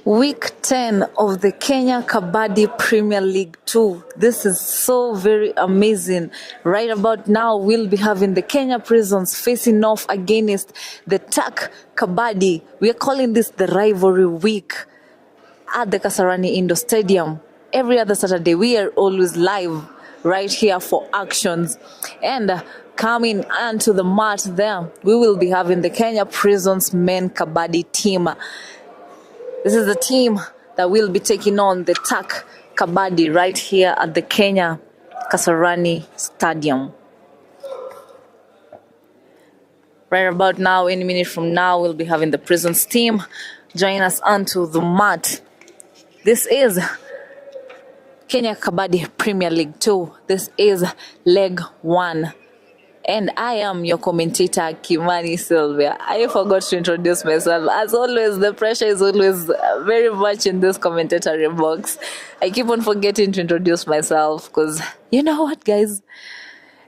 Week 10 of the Kenya Kabaddi Premier League 2. This is so very amazing. Right about now, we'll be having the Kenya Prisons facing off against the TAC Kabaddi. We are calling this the rivalry week at the Kasarani Indoor Stadium. Every other Saturday, we are always live right here for actions. And coming onto the mat there, we will be having the Kenya Prisons men Kabaddi team. This is the team that will be taking on the TAC Kabaddi right here at the Kenya Kasarani Stadium. Right about now, any minute from now, we'll be having the Prisons team join us onto the mat. This is Kenya Kabaddi Premier League 2. This is leg 1. And I am your commentator, Kimani Sylvia. I forgot to introduce myself. As always, the pressure is always very much in this commentatory box. I keep on forgetting to introduce myself because, you know what, guys?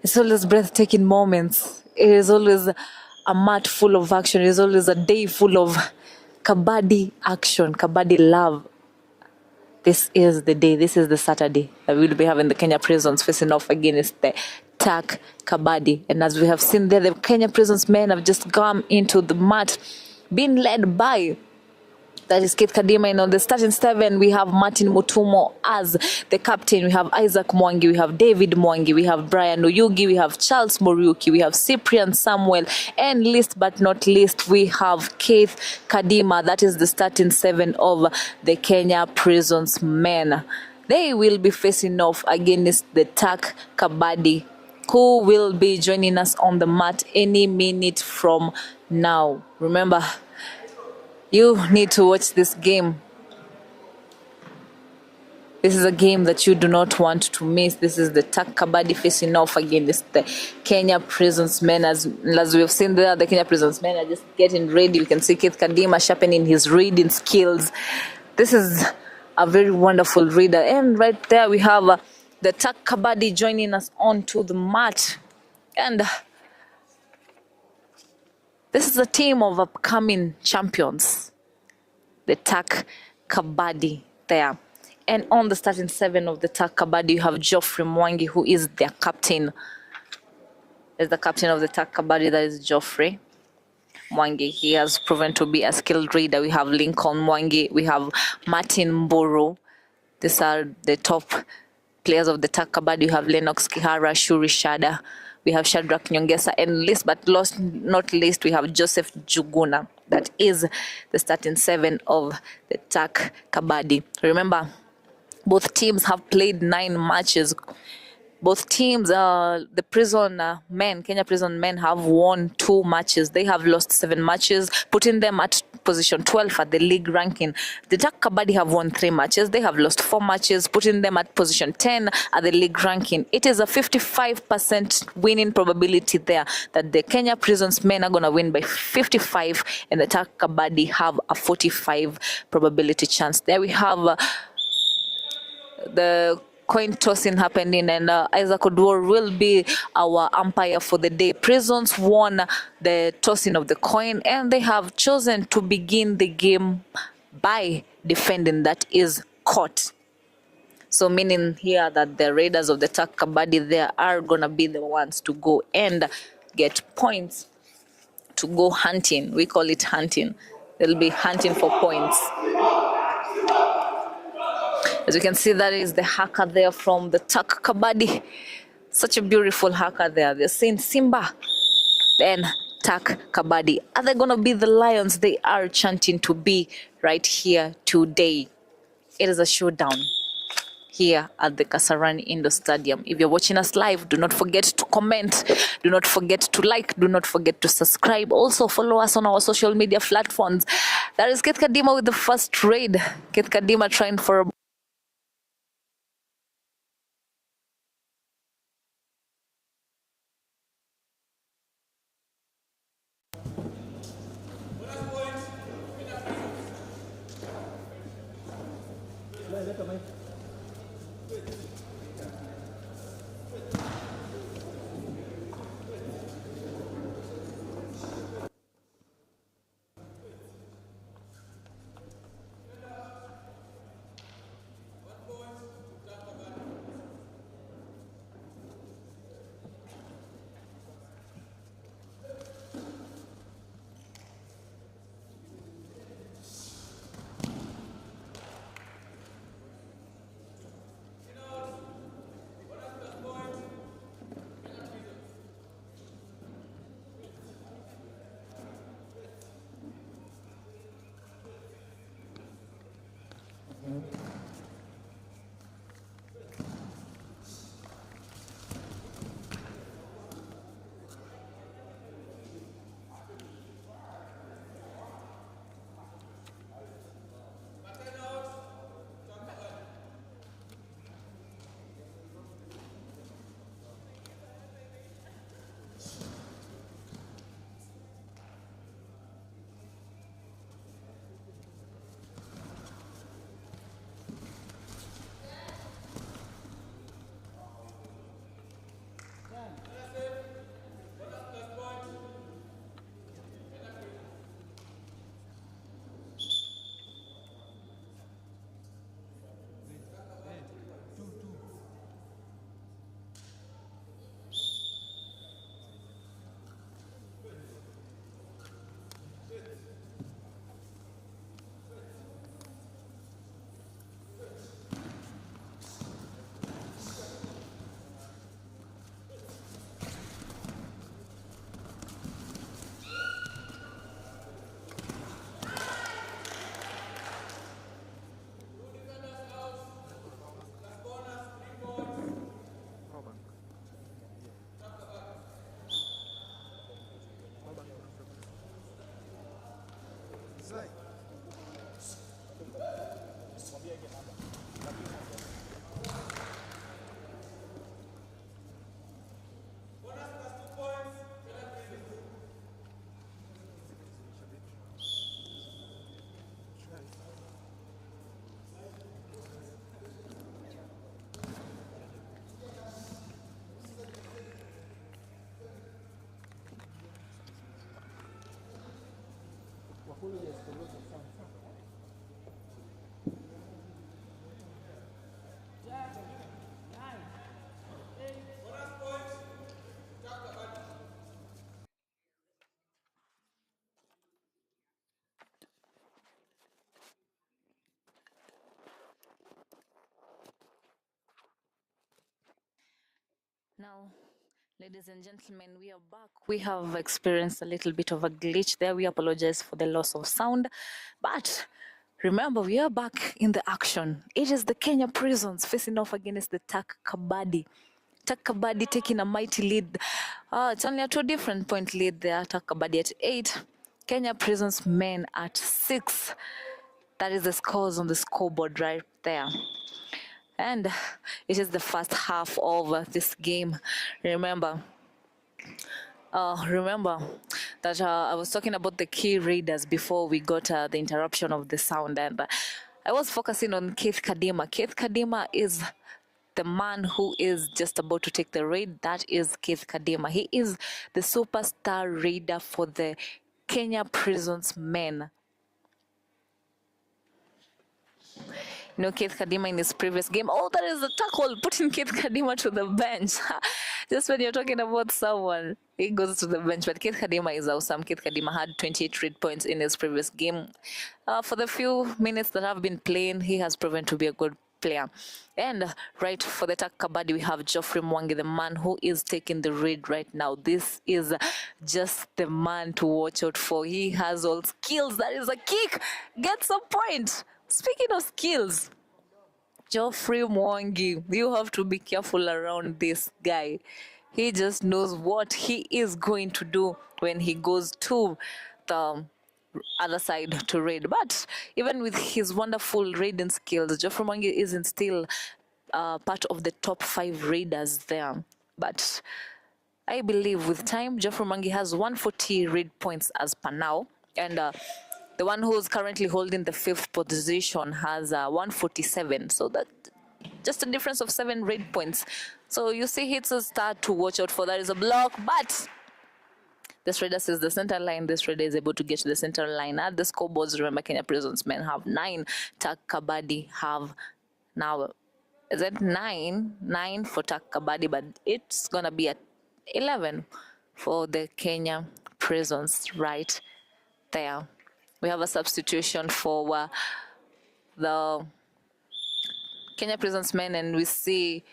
It's always breathtaking moments. It is always a mat full of action. It is always a day full of Kabaddi action, Kabaddi love. This is the day, this is the Saturday that we'll be having the Kenya Prisons facing off against the TAC Kabaddi. And as we have seen there, the Kenya Prisons men have just come into the mat, being led by, that is Keith Kadima. And on the starting 7, we have Martin Mutumo as the captain. We have Isaac Mwangi, we have David Mwangi, we have Brian Oyugi, we have Charles Moriuki, we have Cyprian Samuel, and least but not least, we have Keith Kadima. That is the starting 7 of the Kenya Prisons men. They will be facing off against the TAC Kabaddi, who will be joining us on the mat any minute from now. Remember, you need to watch this game. This is a game that you do not want to miss. This is the TAC Kabaddi facing off against the Kenya Prisons men. As we have seen there, the Kenya Prisons men are just getting ready. You can see Keith Kadima sharpening his reading skills. This is a very wonderful reader. And right there we have the TAC Kabaddi joining us onto the mat. And this is a team of upcoming champions, the TAC Kabaddi there. And on the starting 7 of the TAC Kabaddi, you have Geoffrey Mwangi, who is their captain. Is the captain of the TAC Kabaddi, that is Geoffrey Mwangi. He has proven to be a skilled reader. We have Lincoln Mwangi, we have Martin Mburu. These are the top players of the TAC Kabaddi. You have Lennox Kihara, Shuri Shada, we have Shadrach Nyongesa, and last but not least, we have Joseph Juguna. That is the starting 7 of the TAC Kabaddi. Remember, both teams have played 9 matches. Both teams, the prison men, Kenya Prison men, have won 2 matches. They have lost 7 matches, putting them at position 12 at the league ranking. The TAC Kabaddi have won 3 matches. They have lost 4 matches, putting them at position 10 at the league ranking. It is a 55% winning probability there, that the Kenya Prisons men are going to win by 55, and the TAC Kabaddi have a 45 probability chance. There we have the coin tossing happening, and Isaac Odwor will be our umpire for the day. Prisons won the tossing of the coin, and they have chosen to begin the game by defending, that is caught. So meaning here that the raiders of the TAC Kabaddi there are gonna be the ones to go and get points, to go hunting. We call it hunting. They'll be hunting for points. As you can see, that is the haka there from the TAC Kabaddi. Such a beautiful haka there. They're saying Simba, then TAC Kabaddi. Are they going to be the lions they are chanting to be right here today? It is a showdown here at the Kasarani Indoor Stadium. If you're watching us live, do not forget to comment, do not forget to like, do not forget to subscribe. Also follow us on our social media platforms. That is Keith Kadima with the first raid. Keith Kadima trying for a Now, ladies and gentlemen, we are back. We have experienced a little bit of a glitch there. We apologize for the loss of sound. But remember, we are back in the action. It is the Kenya Prisons facing off against the Tak Kabaddi. Tak Kabaddi taking a mighty lead. It's only a 2 different point lead there. Tak Kabaddi at 8. Kenya Prisons men at 6. That is the scores on the scoreboard right there. And it is the first half of this game. Remember that I was talking about the key readers before we got the interruption of the sound, and I was focusing on Keith Kadima. Keith Kadima is the man who is just about to take the raid. That is Keith Kadima. He is the superstar raider for the Kenya Prisons men. You know, Keith Kadima in his previous game. Oh, that is a tackle putting Keith Kadima to the bench. Just when you're talking about someone, he goes to the bench. But Keith Kadima is awesome. Keith Kadima had 28 red points in his previous game. For the few minutes that I've been playing, he has proven to be a good player. And right for the Tak Kabaddi, we have Geoffrey Mwangi, the man who is taking the raid right now. This is just the man to watch out for. He has all skills. That is a kick. Gets a point. Speaking of skills, Geoffrey Mwangi, you have to be careful around this guy. He just knows what he is going to do when he goes to the other side to raid. But even with his wonderful raiding skills, Geoffrey Mwangi isn't still part of the top 5 raiders there. But I believe with time, Geoffrey Mwangi has 140 raid points as per now. And the one who's currently holding the 5th position has 147. So that just a difference of 7 raid points. So you see, it's a start to watch out for. That is a block, but this raider says the center line. This raider is able to get to the center line. At the scoreboards, remember, Kenya Prisons men have 9. Tak Kabaddi have now, is it 9? 9 for Tak Kabaddi, but it's going to be at 11 for the Kenya Prisons right there. We have a substitution for the Kenya Prisons men, and we see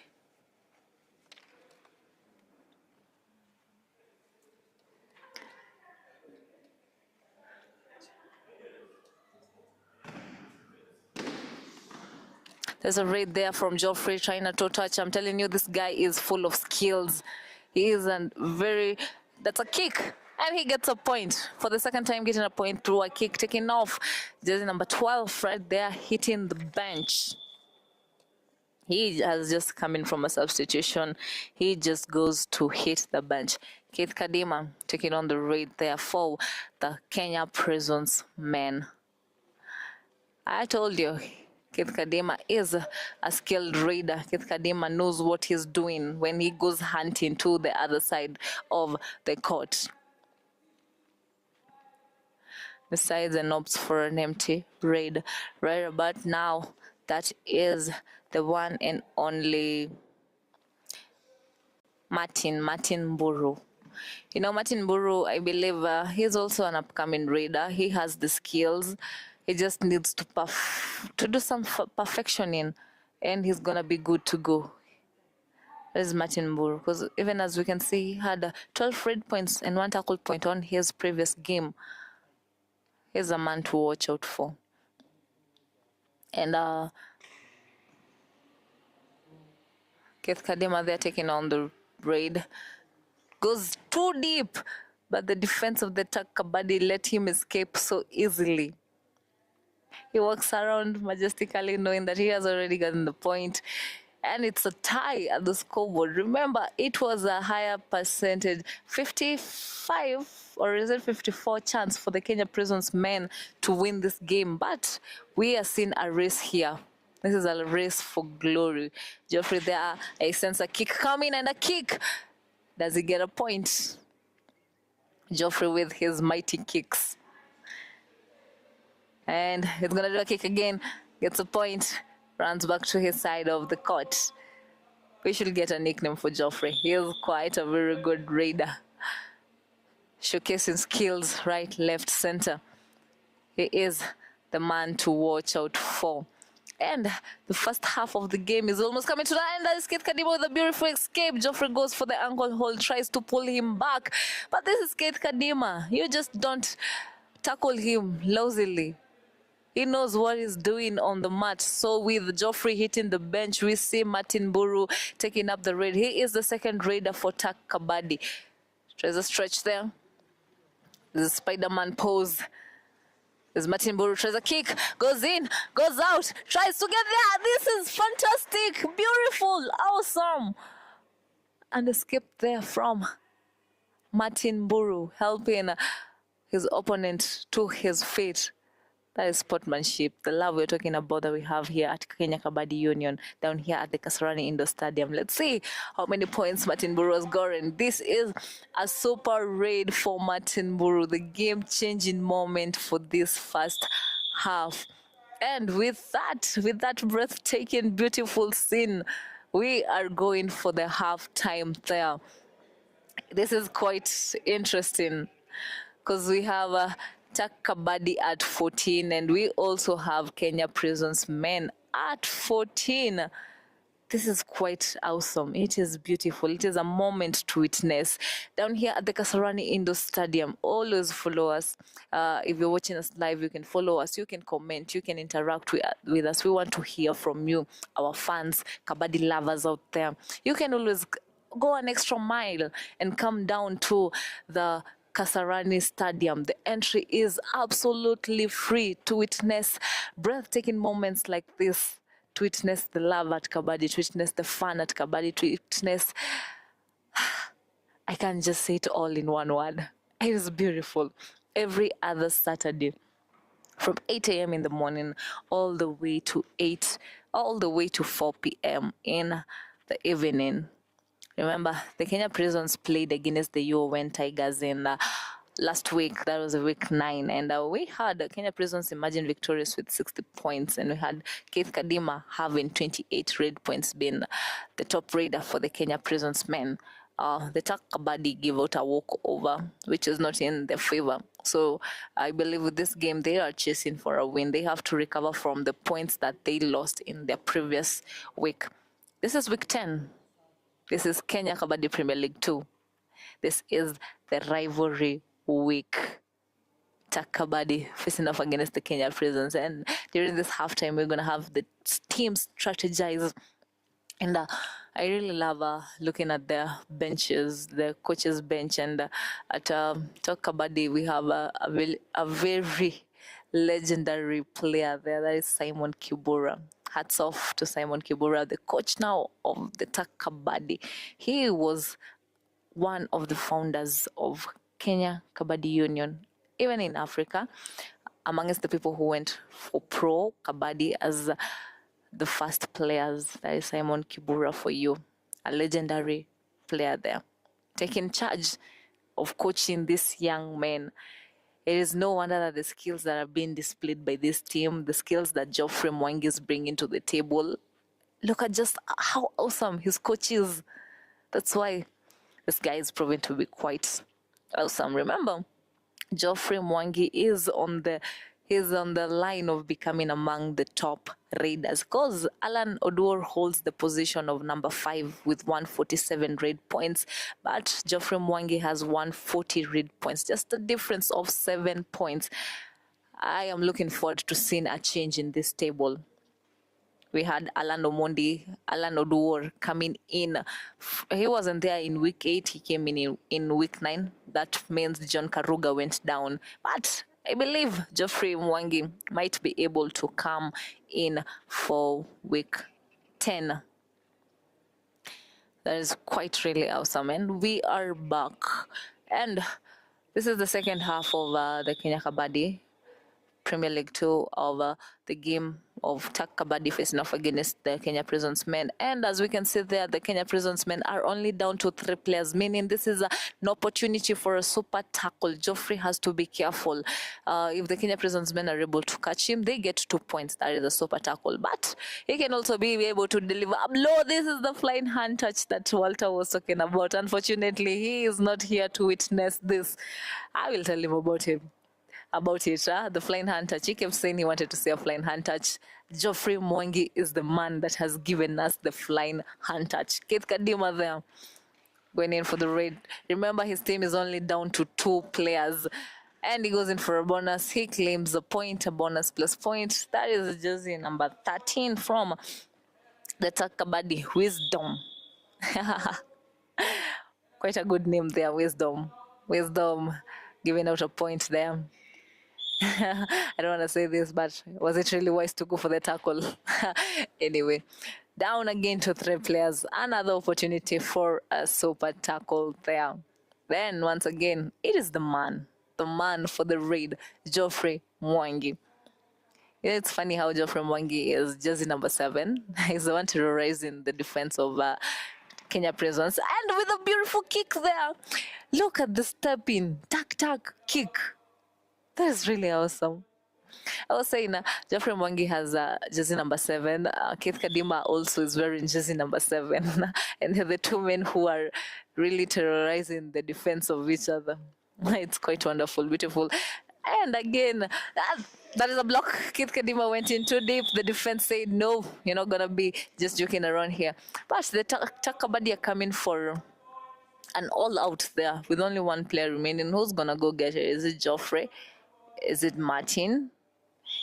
there's a raid there from Geoffrey trying to toe touch. I'm telling you, this guy is full of skills. He is that's a kick. And he gets a point for the second time, getting a point through a kick, taking off. Jersey number 12 right there, hitting the bench. He has just come in from a substitution. He just goes to hit the bench. Keith Kadima taking on the raid there for the Kenya Prisons men. I told you, Keith Kadima is a skilled raider. Keith Kadima knows what he's doing when he goes hunting to the other side of the court. Decides and opts for an empty raid right about now. That is the one and only Martin Mburu. You know, Martin Mburu, I believe he's also an upcoming raider. He has the skills. He just needs to do some perfectioning, and he's gonna be good to go. That is Martin Mburu, because even as we can see, he had 12 red points and 1 tackle point on his previous game. He's a man to watch out for. And Keith Kadima there taking on the raid. Goes too deep, but the defense of the Tak Kabaddi let him escape so easily. He walks around majestically knowing that he has already gotten the point. And it's a tie at the scoreboard. Remember, it was a higher percentage, 55 or is it 54 chance for the Kenya Prisons men to win this game. But we are seeing a race here. This is a race for glory. Geoffrey there, I sense a kick coming and a kick. Does he get a point? Geoffrey with his mighty kicks. And he's gonna do a kick again. Gets a point. Runs back to his side of the court. We should get a nickname for Joffrey. He is quite a very good raider. Showcasing skills right, left, center. He is the man to watch out for. And the first half of the game is almost coming to the end. That is Keith Kadima with a beautiful escape. Joffrey goes for the ankle hold, tries to pull him back. But this is Keith Kadima. You just don't tackle him lousily. He knows what he's doing on the mat. So with Joffrey hitting the bench, we see Martin Buru taking up the raid. He is the second raider for Tak Kabadi. Tries a stretch there. There's a Spider-Man pose. There's Martin Buru, tries a kick, goes in, goes out, tries to get there. This is fantastic, beautiful, awesome. And escape there from Martin Buru, helping his opponent to his feet. That is sportsmanship, the love we're talking about that we have here at Kenya Kabaddi Union, down here at the Kasarani Indoor Stadium. Let's see how many points Martin Buru has gotten. This is a super raid for Martin Buru, the game-changing moment for this first half. And with that breathtaking, beautiful scene, we are going for the half-time there. This is quite interesting because we have Tak Kabaddi at 14, and we also have Kenya Prisons Men at 14. This is quite awesome. It is beautiful. It is a moment to witness. Down here at the Kasarani Indoor Stadium, always follow us. If you're watching us live, you can follow us. You can comment. You can interact with us. We want to hear from you, our fans, Kabaddi lovers out there. You can always go an extra mile and come down to the Kasarani Stadium. The entry is absolutely free to witness breathtaking moments like this, to witness the love at Kabaddi, to witness the fun at Kabaddi, to witness... I can't just say it all in one word. It is beautiful. Every other Saturday, from 8 a.m. in the morning all the way to 4 p.m. in the evening. Remember, the Kenya Prisons played against the UN Tigers in last week. That was week 9. And we had Kenya Prisons emerging victorious with 60 points. And we had Keith Kadima having 28 red points, being the top raider for the Kenya Prisons men. The Tak Kabaddi gave out a walkover, which is not in their favor. So I believe with this game, they are chasing for a win. They have to recover from the points that they lost in their previous week. This is week 10. This is Kenya Kabaddi Premier League 2. This is the rivalry week. Tak Kabaddi facing off against the Kenya Prisons. And during this halftime, we're going to have the teams strategize. And I really love looking at their benches, the coach's bench. And at Tak Kabaddi, we have a very legendary player there. That is Simon Kibura. Hats off to Simon Kibura, the coach now of the Tak Kabaddi. He was one of the founders of Kenya Kabaddi Union, even in Africa, amongst the people who went for pro Kabaddi as the first players. That is Simon Kibura for you, a legendary player there, taking charge of coaching these young men. It is no wonder that the skills that are being displayed by this team, the skills that Geoffrey Mwangi is bringing to the table, look at just how awesome his coach is. That's why this guy is proven to be quite awesome. Remember, Geoffrey Mwangi is on the line of becoming among the top raiders, because Alan Oduor holds the position of number 5 with 147 raid points, but Geoffrey Mwangi has 140 raid points, just a difference of 7 points. I am looking forward to seeing a change in this table. We had Alan Oduor coming in. He wasn't there in week 8. He came in week 9. That means John Karuga went down. But I believe Geoffrey Mwangi might be able to come in for week 10. That is quite really awesome. And we are back. And this is the second half of the Kenya Kabaddi Premier League 2 of the game of Tak Kabaddi facing off against the Kenya Prisons men. And as we can see there, the Kenya Prisons men are only down to 3 players, meaning this is an opportunity for a super tackle. Geoffrey has to be careful. If the Kenya Prisons men are able to catch him, they get 2 points. That is a super tackle. But he can also be able to deliver a blow. This is the flying hand touch that Walter was talking about. Unfortunately, he is not here to witness this. I will tell him about it. The flying hand touch. He kept saying he wanted to see a flying hand touch. Geoffrey Mwangi is the man that has given us the flying hand touch. Keith Kadima there going in for the raid. Remember, his team is only down to 2 players. And he goes in for a bonus. He claims a point, a bonus plus point. That is jersey number 13 from the Tak Kabaddi Wisdom. Quite a good name there, Wisdom. Wisdom giving out a point there. I don't want to say this, but was it really wise to go for the tackle? Anyway, down again to 3 players. Another opportunity for a super tackle there. Then, once again, it is the man for the raid, Geoffrey Mwangi. It's funny how Geoffrey Mwangi is jersey number 7. He's the one terrorizing the defense of Kenya Prisons. And with a beautiful kick there. Look at the step in. Tack, kick. That is really awesome. I was saying, Geoffrey Mwangi has jersey number 7. Keith Kadima also is wearing jersey number 7. And they're the 2 men who are really terrorizing the defense of each other. It's quite wonderful, beautiful. And again, that is a block. Keith Kadima went in too deep. The defense said, no, you're not going to be just joking around here. But the Tak Kabaddi are coming for an all-out there with only 1 player remaining. Who's going to go get it? Is it Geoffrey? Is it Martin?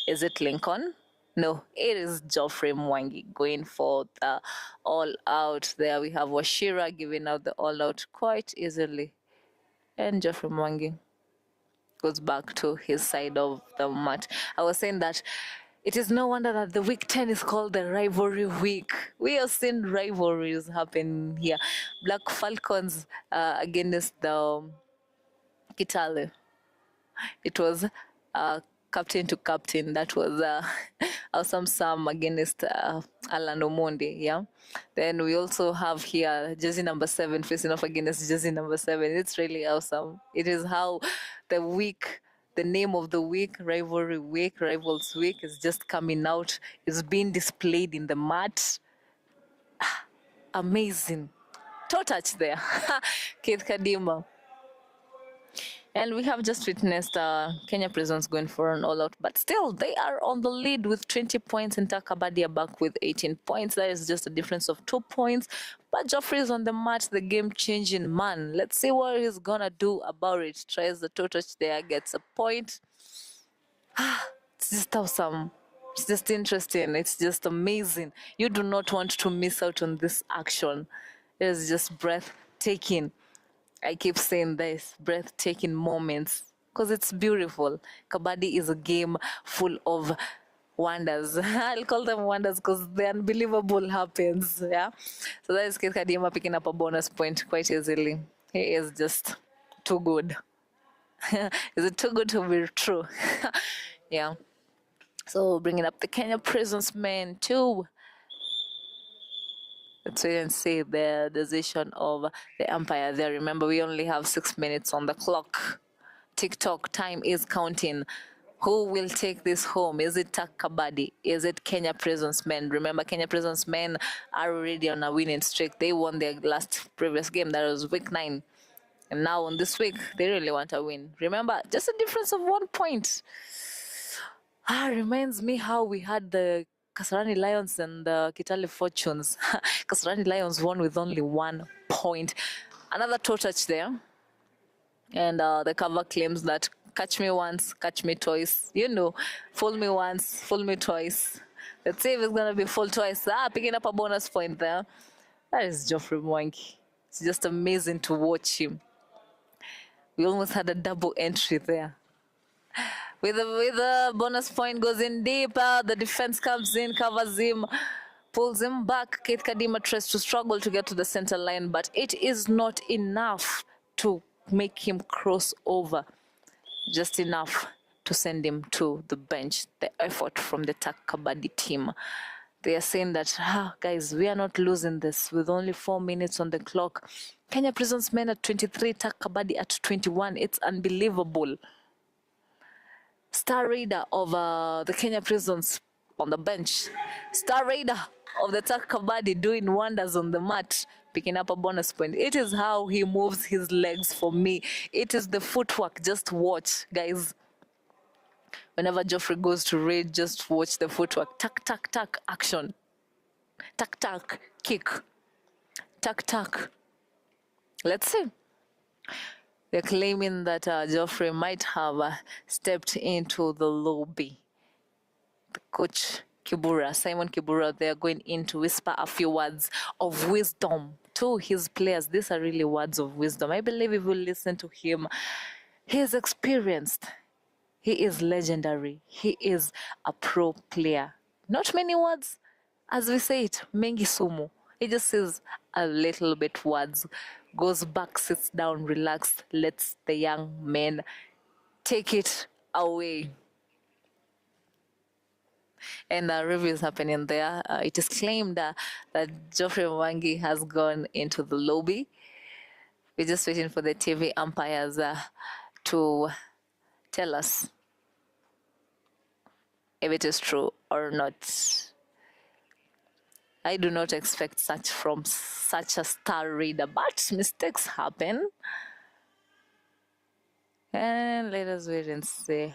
Is it Lincoln? No, it is Geoffrey Mwangi going for the all-out there. We have Washira giving out the all-out quite easily. And Geoffrey Mwangi goes back to his side of the mat. I was saying that it is no wonder that the week 10 is called the rivalry week. We have seen rivalries happen here. Black Falcons against the Kitale. It was captain to captain. That was Awesome Sam against Alan Omondi. Yeah. Then we also have here jersey number 7 facing off against jersey number 7. It's really awesome. It is how the week, the name of the week, rivalry week, rivals week, is just coming out. It's being displayed in the mat. Amazing. Toe touch there. Keith Kadima. And we have just witnessed Kenya Prisons going for an all-out, but still they are on the lead with 20 points and Tak Kabaddi are back with 18 points. That is just a difference of 2 points. But Geoffrey is on the mat, the game-changing man. Let's see what he's gonna do about it. Tries the toe touch there, gets a point. It's just awesome. It's just interesting. It's just amazing. You do not want to miss out on this action. It is just breathtaking. I keep saying this, breathtaking moments, because it's beautiful. Kabaddi is a game full of wonders. I'll call them wonders because the unbelievable happens. Yeah. So that is Keith Kadima picking up a bonus point quite easily. He is just too good. Is it too good to be true? Yeah. So bringing up the Kenya Prisons men too. Let's wait and see the decision of the umpire there. Remember, we only have 6 minutes on the clock. TikTok time is counting. Who will take this home? Is it Tak Kabaddi? Is it Kenya Prisons men? Remember, Kenya Prisons men are already on a winning streak. They won their last previous game. That was week 9. And now on this week, they really want a win. Remember, just a difference of 1 point. Reminds me how we had the Kasarani Lions and the Kitale Fortunes. Kasarani Lions won with only 1 point. Another toe touch there. And the cover claims that catch me once, catch me twice. You know, fool me once, fool me twice. Let's see if it's going to be full twice. Picking up a bonus point there. That is Geoffrey Mwangi. It's just amazing to watch him. We almost had a double entry there. With a bonus point, goes in deeper. The defense comes in, covers him, pulls him back. Keith Kadima tries to struggle to get to the center line, but it is not enough to make him cross over. Just enough. to send him to the bench. The effort from the Tak Kabaddi team. They are saying that, guys, we are not losing this with only 4 minutes on the clock. Kenya Prisons men at 23, Tak Kabaddi at 21. It's unbelievable. Star Raider of the Kenya Prisons on the bench. Star Raider of the Tak Kabaddi doing wonders on the mat, picking up a bonus point. It is how he moves his legs for me. It is the footwork. Just watch, guys. Whenever Geoffrey goes to raid, just watch the footwork. Tack, tack, tack, action. Tack, tack, kick. Tack, tack. Let's see. They're claiming that Geoffrey might have stepped into the lobby. The coach Kibura, Simon Kibura, they're going in to whisper a few words of wisdom to his players. These are really words of wisdom. I believe if we listen to him, he is experienced. He is legendary. He is a pro player. Not many words, as we say it, mengi sumu. He just says a little bit words, goes back, sits down, relaxed, lets the young men take it away. And a review is happening there. It is claimed that Geoffrey Mwangi has gone into the lobby. We're just waiting for the TV umpires to tell us if it is true or not. I do not expect such from such a star reader, but mistakes happen. And let us wait and see.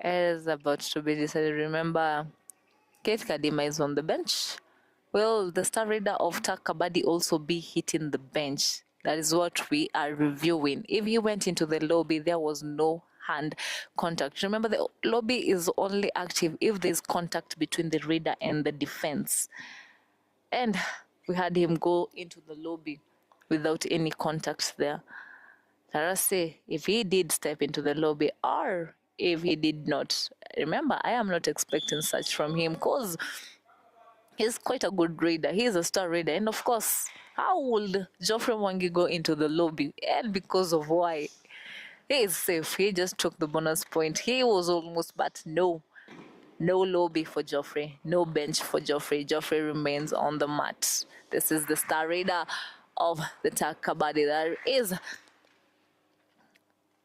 It is about to be decided. Remember, Kate Kadima is on the bench. Will the star reader of Tak Kabaddi also be hitting the bench? That is what we are reviewing. If he went into the lobby, there was no hand contact. Remember, the lobby is only active if there's contact between the reader and the defense. And we had him go into the lobby without any contact there. Let us say if he did step into the lobby or if he did not. Remember, I am not expecting such from him because he's quite a good reader. He's a star reader. And of course, how would Geoffrey Mwangi go into the lobby? And because of why? He is safe. He just took the bonus point. He was almost, but no. No lobby for Geoffrey. No bench for Geoffrey. Geoffrey remains on the mat. This is the star reader of the Tak Kabaddi. There is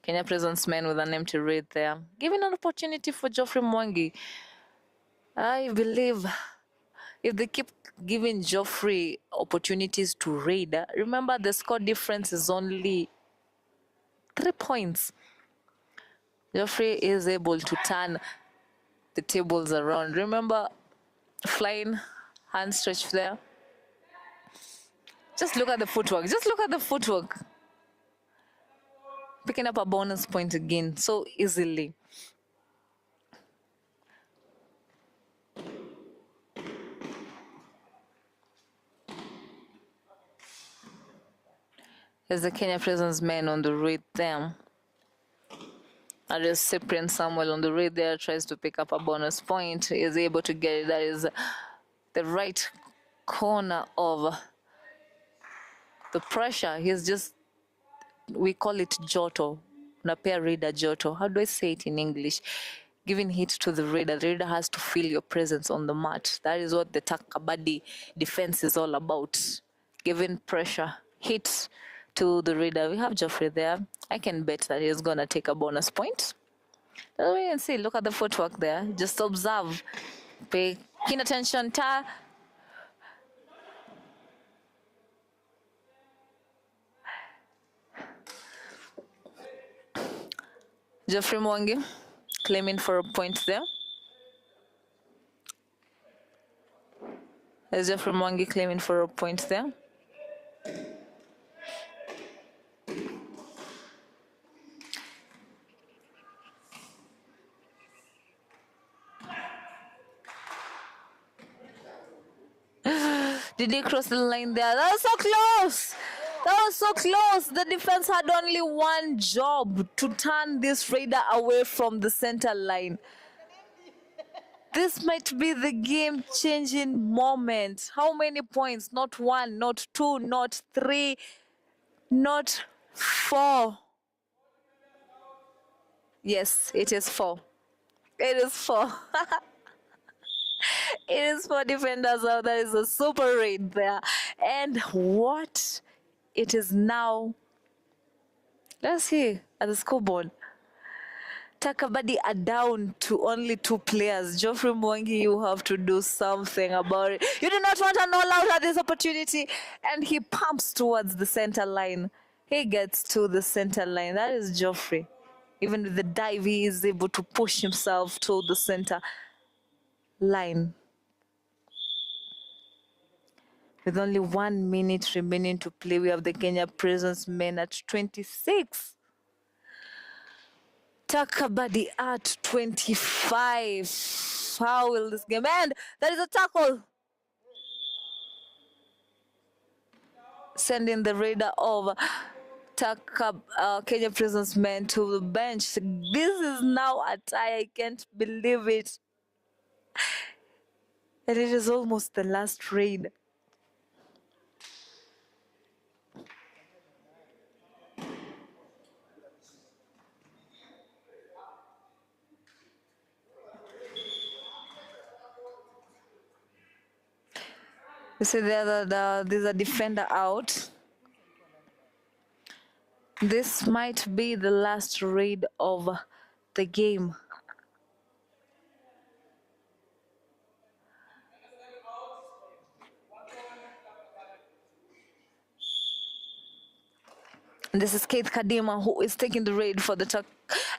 Kenya Prisons men with an empty read there. Giving an opportunity for Geoffrey Mwangi. I believe if they keep giving Geoffrey opportunities to raid, remember the score difference is only 3 points. Geoffrey is able to turn the tables around. Remember, flying hand stretch there. Just look at the footwork. Just look at the footwork. Picking up a bonus point again so easily. There's the Kenya Prisons men on the raid there. And there's Cyprian Samuel on the raid there, tries to pick up a bonus point. Is able to get it. That is the right corner of the pressure. He's just, we call it Joto. Napea reader Joto. How do I say it in English? Giving hit to the reader. The reader has to feel your presence on the mat. That is what the Tak Kabaddi defense is all about. Giving pressure, hit to the reader. We have Geoffrey there. I can bet that he's going to take a bonus point. Let's wait and see. Look at the footwork there. Just observe. Pay keen attention. Geoffrey Mwangi claiming for a point there. There's Geoffrey Mwangi claiming for a point there. Did he cross the line there? That was so close. That was so close. The defense had only one job to turn this raider away from the center line. This might be the game-changing moment. How many points? Not one, not two, not three, not four. Yes, it is four. It is four. It is four defenders out. There is a super raid there. And what? It is now. Let's see at the scoreboard. Takabadi are down to only two players. Geoffrey Mwangi, you have to do something about it. You do not want an all out at this opportunity. And he pumps towards the center line. He gets to the center line. That is Geoffrey. Even with the dive, he is able to push himself to the center line. With only 1 minute remaining to play, we have the Kenya Prisons men at 26. Takabadi at 25. How will this game end? There is a tackle. Sending the raider of Kenya Prisons men to the bench. This is now a tie. I can't believe it. And it is almost the last raid. You see there's a defender out. This might be the last raid of the game. And this is Keith Kadima who is taking the raid for the tuck.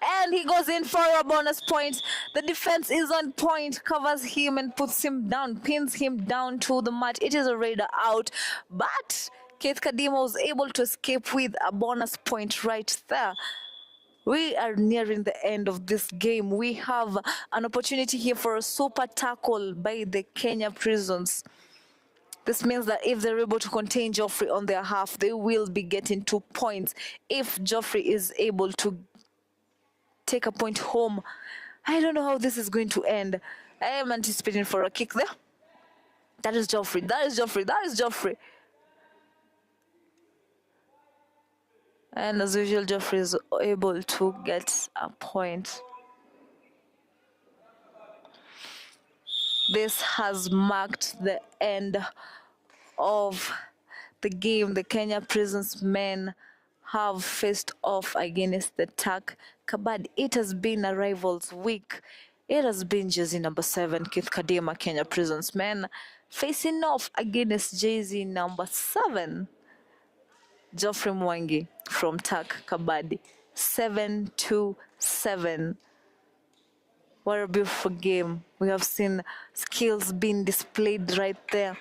And he goes in for a bonus point. The defense is on point, covers him and puts him down, pins him down to the mat. It is a raider out, but Keith Kadima was able to escape with a bonus point right there. We are nearing the end of this game. We have an opportunity here for a super tackle by the Kenya Prisons. This means that if they're able to contain Geoffrey on their half, they will be getting 2 points. If Geoffrey is able to take a point home, I don't know how this is going to end. I am anticipating for a kick there. That is Geoffrey. That is Geoffrey. That is Geoffrey. And as usual, Geoffrey is able to get a point. This has marked the end of the game. The Kenya Prisons men have faced off against the TAC Kabad. It has been a rivals week. It has been jersey number 7, Keith Kadima, Kenya Prisons men, facing off against jersey number 7, Geoffrey Mwangi from TAC Kabadi. 7-7. What a beautiful game. We have seen skills being displayed right there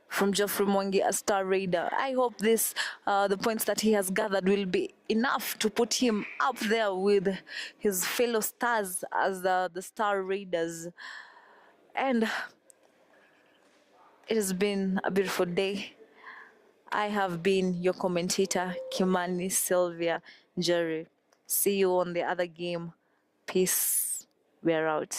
from Geoffrey Mwangi, a star raider. I hope this, the points that he has gathered will be enough to put him up there with his fellow stars as the star raiders. And it has been a beautiful day. I have been your commentator, Kimani Sylvia Jerry. See you on the other game. Peace. We're out.